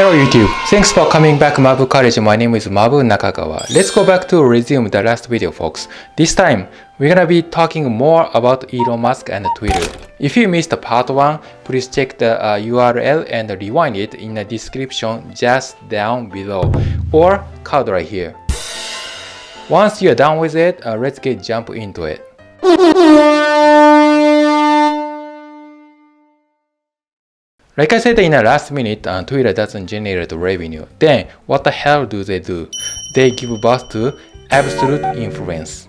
Hello YouTube, thanks for coming back Mabu College. My name is Mabu Nakagawa. Let's go back to resume the last video folks. This time, we're gonna be talking more about Elon Musk and Twitter. If you missed part 1, please check the URL and rewind it in the description just down below or card right here. Once you're done with it, let's jump into it. Like I said in the last minute, Twitter doesn't generate revenue. Then, what the hell do? They give birth to absolute influence.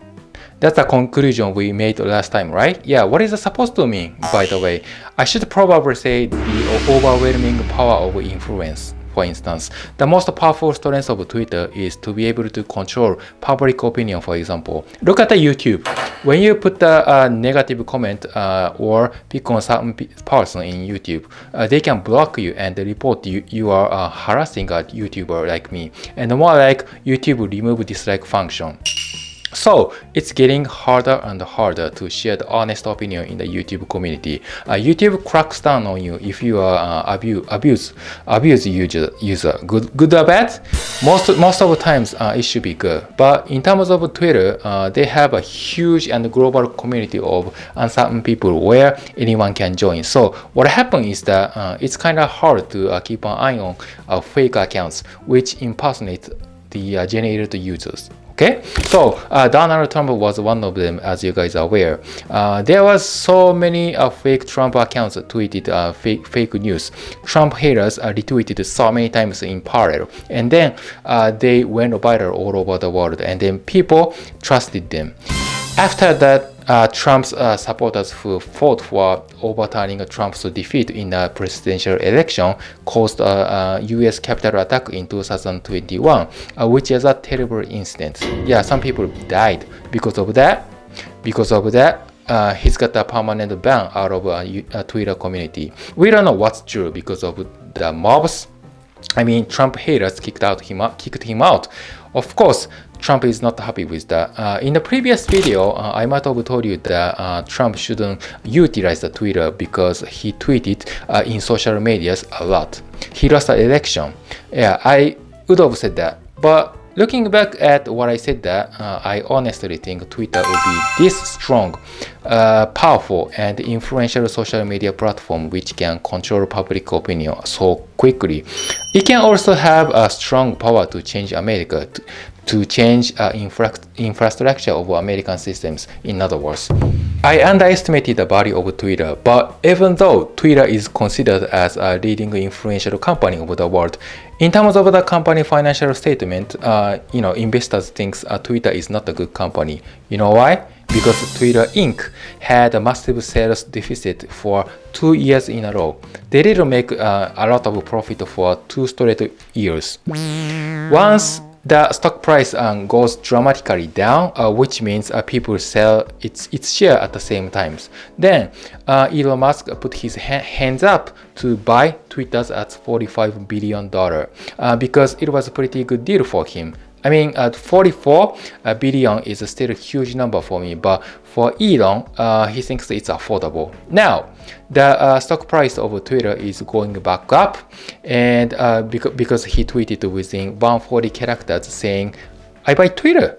That's the conclusion we made last time, right? Yeah, what is it supposed to mean, by the way? I should probably say the overwhelming power of influence. For instance, the most powerful strength of Twitter is to be able to control public opinion, for example. Look at the YouTube. When you put a negative comment or pick on certain person in YouTube, they can block you and report you are harassing a YouTuber like me. And more like YouTube remove dislike function. So it's getting harder and harder to share the honest opinion in the YouTube community. YouTube cracks down on you if you are abuse user. Good or bad? Most of the times it should be good. But in terms of Twitter, they have a huge and global community of uncertain people where anyone can join. So what happens is that it's kind of hard to keep an eye on fake accounts which impersonate the generated users. Okay, so Donald Trump was one of them, as you guys are aware. There was so many fake Trump accounts tweeted fake news. Trump haters retweeted so many times in parallel, and then they went viral all over the world, and then people trusted them. After that, Trump's supporters who fought for overturning Trump's defeat in the presidential election caused a US Capitol attack in 2021, which is a terrible incident. Yeah, some people died because of that. He's got a permanent ban out of a Twitter community. We don't know what's true because of the mobs. I mean, Trump haters kicked him out. Of course, Trump is not happy with that. In the previous video, I might have told you that Trump shouldn't utilize the Twitter because he tweeted in social medias a lot. He lost the election. Yeah, I would have said that. But looking back at what I said that, I honestly think Twitter would be this strong, powerful, and influential social media platform which can control public opinion so quickly. It can also have a strong power to change America, to change infrastructure of American systems, in other words. I underestimated the value of Twitter, but even though Twitter is considered as a leading influential company of the world, in terms of the company financial statement, investors think Twitter is not a good company. You know why? Because Twitter Inc. had a massive sales deficit for 2 years in a row. They didn't make a lot of profit for 2 straight years. Once the stock price goes dramatically down, which means people sell its share at the same time. Then Elon Musk put his hands up to buy Twitter at $45 billion because it was a pretty good deal for him. I mean, 44 billion is still a huge number for me, but for Elon, he thinks it's affordable. Now, the stock price of Twitter is going back up, and because he tweeted within 140 characters saying, "I buy Twitter."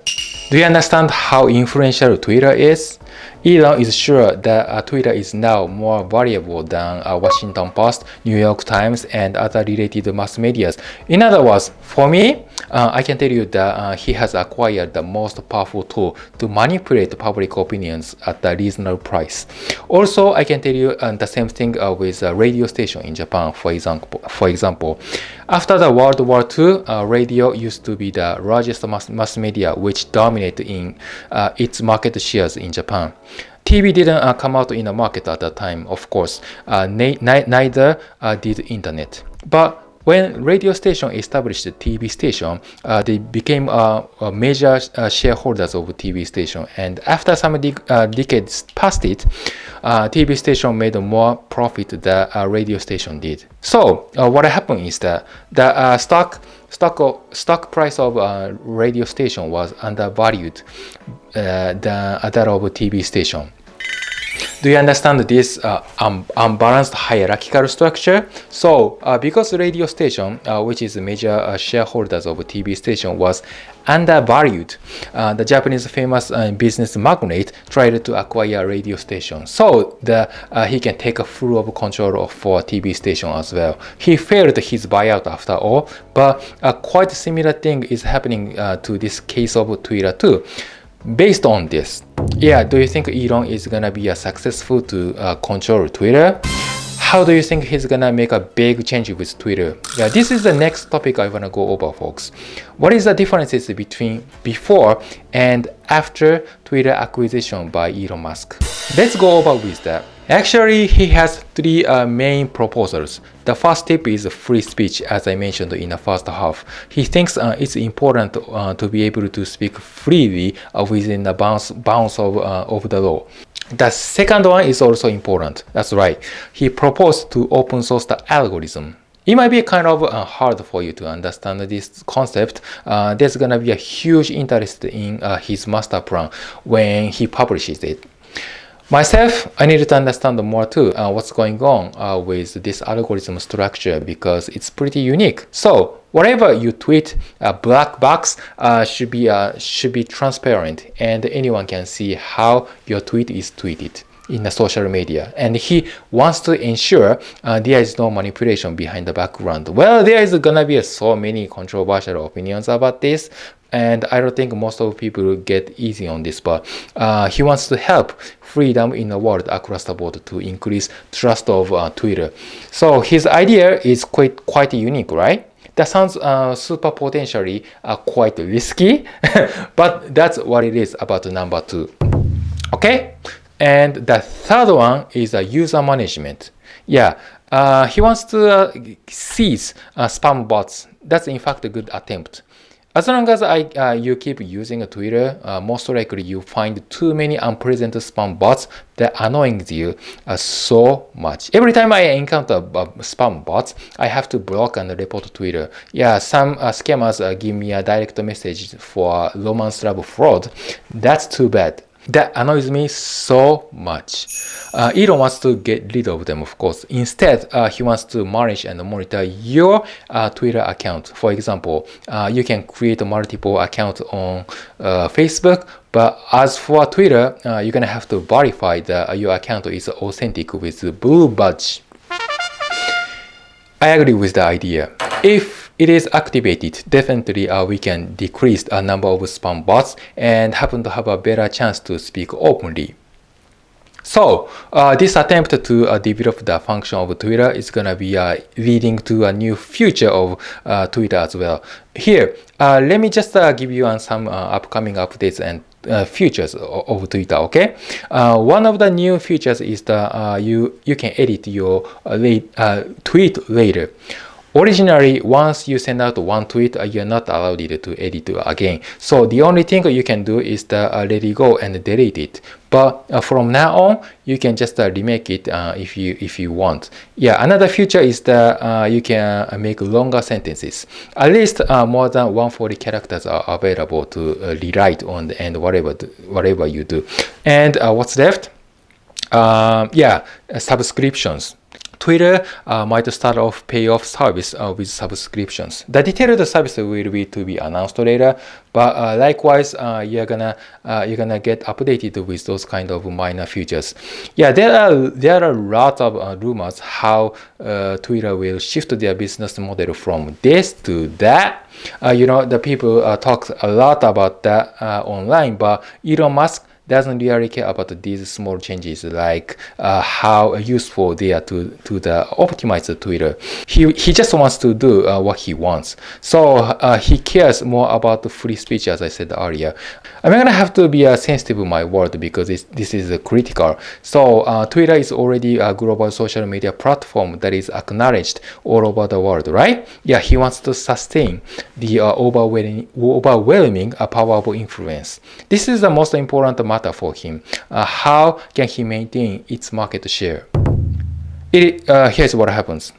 Do you understand how influential Twitter is? Elon is sure that Twitter is now more valuable than Washington Post, New York Times, and other related mass medias. In other words, for me, I can tell you that he has acquired the most powerful tool to manipulate public opinions at a reasonable price. Also, I can tell you the same thing with a radio station in Japan, for example. After the World War II, radio used to be the largest mass media which dominated in its market shares in Japan. TV didn't come out in the market at that time, of course. Neither did internet. But when radio station established a TV station, they became major shareholders of TV station. And after some decades passed it, TV station made more profit than a radio station did. So what happened is that the stock price of radio station was undervalued than that of TV station. Do you understand this unbalanced hierarchical structure? So, because radio station, which is a major shareholders of a TV station, was undervalued, the Japanese famous business magnate tried to acquire a radio station. So, he can take a full of control for TV station as well. He failed his buyout after all, but a quite similar thing is happening to this case of Twitter too. Based on this, do you think Elon is gonna be successful to control Twitter? How do you think he's gonna make a big change with Twitter? This is the next topic I wanna go over, folks. What is the differences between before and after Twitter acquisition by Elon Musk? Let's go over with that. Actually, he has three main proposals. The first tip is free speech, as I mentioned in the first half. He thinks it's important to be able to speak freely within the bounds of the law. The second one is also important. That's right. He proposed to open source the algorithm. It might be kind of hard for you to understand this concept. There's gonna be a huge interest in his master plan when he publishes it. Myself, I needed to understand more too what's going on with this algorithm structure because it's pretty unique. So whatever you tweet, black box should be transparent and anyone can see how your tweet is tweeted in the social media. And he wants to ensure there is no manipulation behind the background. Well, there is gonna be so many controversial opinions about this. And I don't think most of people get easy on this, but he wants to help freedom in the world across the board to increase trust of Twitter. So his idea is quite unique, right? That sounds super potentially quite risky, but that's what it is about number 2. Okay? And the third one is user management. He wants to seize spam bots. That's in fact a good attempt. As long as you keep using Twitter, most likely you find too many unpleasant spam bots that annoys you so much. Every time I encounter spam bots, I have to block and report Twitter. Some scammers give me a direct message for romance love fraud. That's too bad. That annoys me so much. Elon wants to get rid of them, of course. Instead, he wants to manage and monitor your Twitter account. For example, you can create multiple accounts on Facebook, but as for Twitter, you're gonna have to verify that your account is authentic with the blue badge. I agree with the idea. If it is activated, definitely we can decrease the number of spam bots and happen to have a better chance to speak openly. So this attempt to develop the function of Twitter is gonna be leading to a new future of Twitter as well. Here, let me just give you some upcoming updates and features of Twitter. Okay, one of the new features is the you can edit your tweet later. Originally, once you send out one tweet, you're not allowed to edit again. So the only thing you can do is to let it go and delete it. But from now on, you can just remake it if you want. Another feature is that you can make longer sentences. At least more than 140 characters are available to rewrite on the end, whatever you do. And what's left? Subscriptions. Twitter might start off payoff service with subscriptions. The detailed service will be to be announced later, but likewise, you're gonna get updated with those kind of minor features. There are a lot of rumors how Twitter will shift their business model from this to that. The people talk a lot about that online, but Elon Musk doesn't really care about these small changes, like how useful they are to the optimized Twitter. He just wants to do what he wants. So he cares more about the free speech, as I said earlier. I'm gonna have to be sensitive with my word because this is critical. So Twitter is already a global social media platform that is acknowledged all over the world, right? He wants to sustain the overwhelming powerful influence. This is the most important matter for him. How can he maintain its market share? Here's what happens.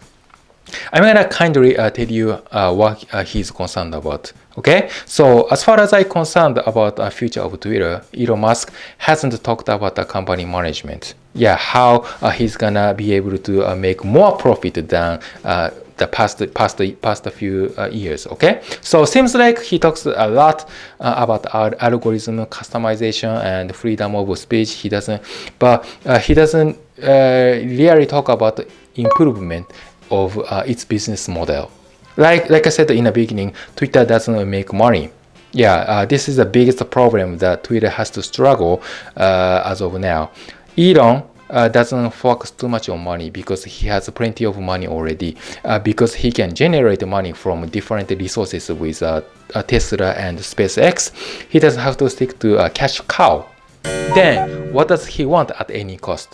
I'm gonna kindly tell you what he's concerned about. Okay, so as far as I'm concerned about the future of Twitter, Elon Musk hasn't talked about the company management. Yeah, how he's gonna be able to make more profit than the past few years. Okay, so seems like he talks a lot about our algorithm customization and freedom of speech. He doesn't really talk about the improvement of its business model. Like I said in the beginning, Twitter doesn't make money. Yeah, this is the biggest problem that Twitter has to struggle as of now. Elon doesn't focus too much on money because he has plenty of money already. Because he can generate money from different resources with Tesla and SpaceX, he doesn't have to stick to a cash cow. Then, what does he want at any cost?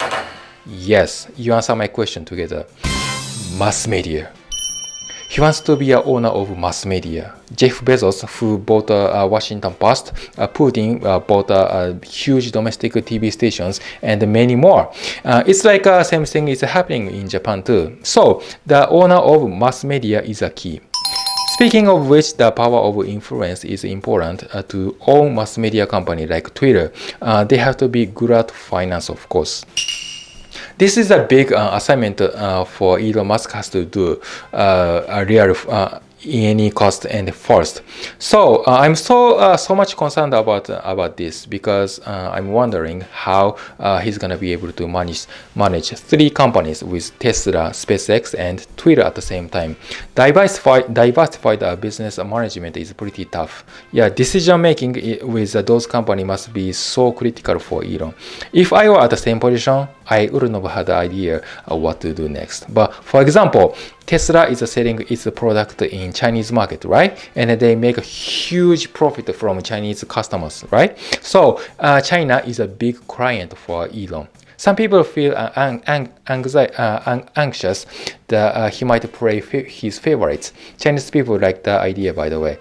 Yes, you answer my question together. Mass media. He wants to be an owner of mass media. Jeff Bezos, who bought Washington Post, Putin bought huge domestic TV stations, and many more. It's like same thing is happening in Japan too. So the owner of mass media is a key. Speaking of which, the power of influence is important to own mass media company like Twitter. They have to be good at finance, of course. This is a big assignment for Elon Musk has to do any cost and first. So I'm so much concerned about this because I'm wondering how he's gonna be able to manage three companies with Tesla, SpaceX, and Twitter at the same time. Diversified business management is pretty tough. Yeah, decision making with those companies must be so critical for Elon. If I were at the same position, I wouldn't have had the idea of what to do next. But for example, Tesla is selling its product in Chinese market, right? And they make a huge profit from Chinese customers, right? So China is a big client for Elon. Some people feel anxious that he might play his favorites. Chinese people like the idea, by the way.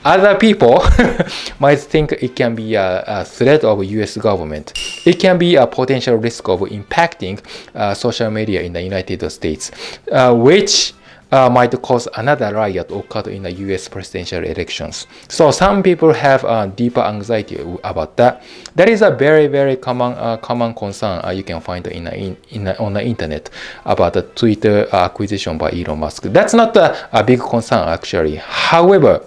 Other people might think it can be a threat of US government. It can be a potential risk of impacting social media in the United States, which might cause another riot occurred in the US presidential elections. So some people have deeper anxiety about that. That is a very common concern you can find on the internet about the Twitter acquisition by Elon Musk. That's not a big concern actually. However,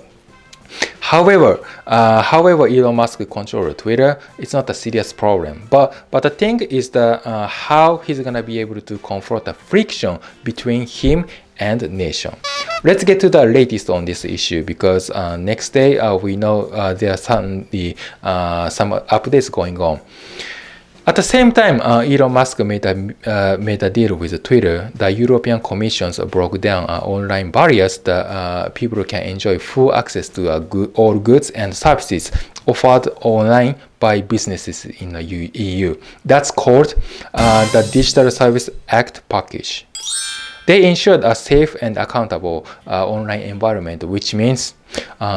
Elon Musk controls Twitter. It's not a serious problem. But the thing is how he's gonna be able to confront the friction between him and nation. Let's get to the latest on this issue because next day we know there are some updates going on. At the same time, Elon Musk made a deal with Twitter. The European Commission broke down online barriers that people can enjoy full access to all goods and services offered online by businesses in the EU. That's called the Digital Service Act package. They ensured a safe and accountable online environment, which means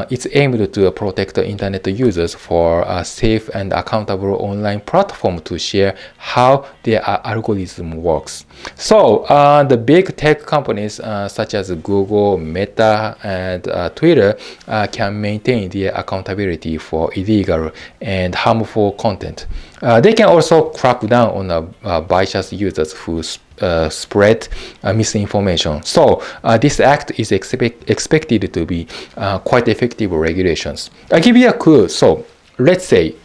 it's aimed to protect the internet users for a safe and accountable online platform to share how their algorithm works. So the big tech companies such as Google, Meta, and Twitter can maintain their accountability for illegal and harmful content. They can also crack down on biased users who spread misinformation. So this act is expected to be quite effective regulations. I'll give you a clue. So let's say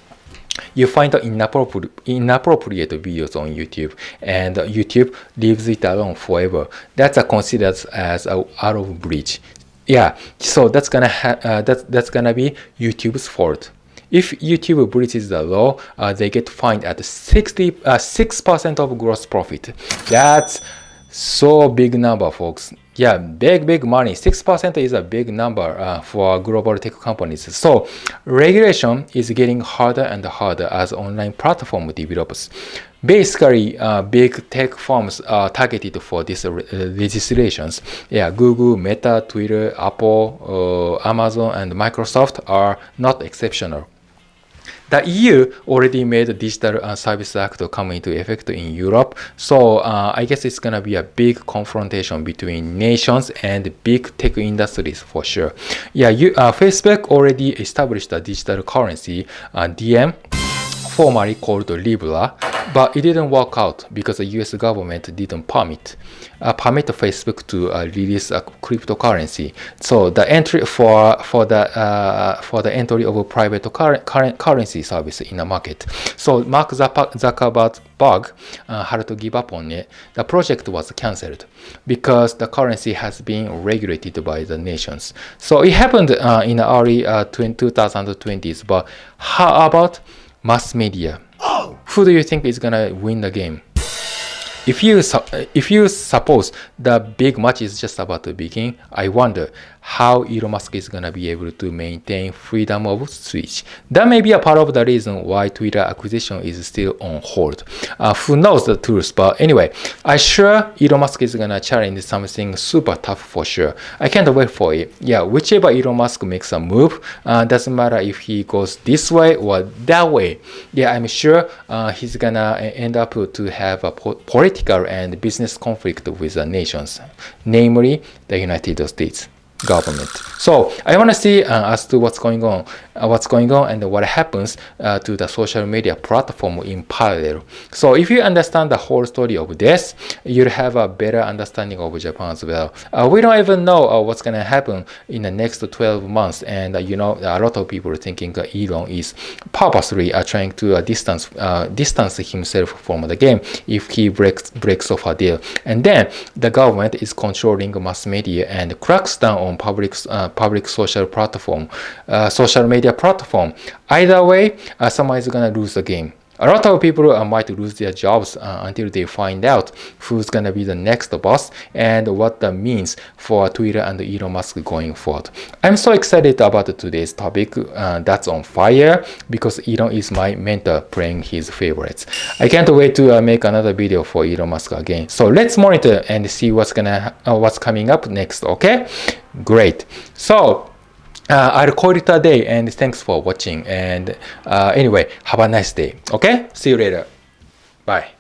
you find inappropriate videos on YouTube, and YouTube leaves it alone forever. That's considered as out of reach. Yeah, so that's gonna be YouTube's fault. If YouTube breaches the law, they get fined at 6% of gross profit. That's so big number, folks. Yeah, big money. 6% is a big number for global tech companies. So regulation is getting harder and harder as online platform develops. Basically, big tech firms are targeted for these legislations. Yeah, Google, Meta, Twitter, Apple, Amazon, and Microsoft are not exceptional. The EU already made the Digital Service Act to come into effect in Europe. So I guess it's going to be a big confrontation between nations and big tech industries for sure. Yeah, Facebook already established a digital currency, DM, formerly called Libra, but it didn't work out because the US government didn't permit Facebook to release a cryptocurrency. So the entry for the entry of a private currency service in the market. So Mark Zuckerberg had to give up on it. The project was cancelled because the currency has been regulated by the nations. So it happened in the early 2020s. But how about mass media? Who do you think is gonna win the game? If you suppose the big match is just about to begin, I wonder how Elon Musk is gonna be able to maintain freedom of speech. That may be a part of the reason why Twitter acquisition is still on hold. Who knows the truth? But anyway, I'm sure Elon Musk is gonna challenge something super tough for sure. I can't wait for it. Yeah, whichever Elon Musk makes a move, doesn't matter if he goes this way or that way. Yeah, I'm sure he's gonna end up to have a political and business conflict with the nations, namely the United States government. So I want to see as to what's going on and what happens to the social media platform in parallel. So if you understand the whole story of this, you'll have a better understanding of Japan as well. We don't even know what's going to happen in the next 12 months, and a lot of people are thinking Elon is purposely trying to distance himself from the game if he breaks off a deal, and then the government is controlling mass media and cracks down on public social media platform. Either way, someone is gonna lose the game. A lot of people might lose their jobs until they find out who's gonna be the next boss and what that means for Twitter and Elon Musk going forward. I'm so excited about today's topic that's on fire because Elon is my mentor playing his favorites. I can't wait to make another video for Elon Musk again. So let's monitor and see what's coming up next. Okay, great. So I'll call it a day, and thanks for watching. And anyway, have a nice day. Okay, see you later. Bye.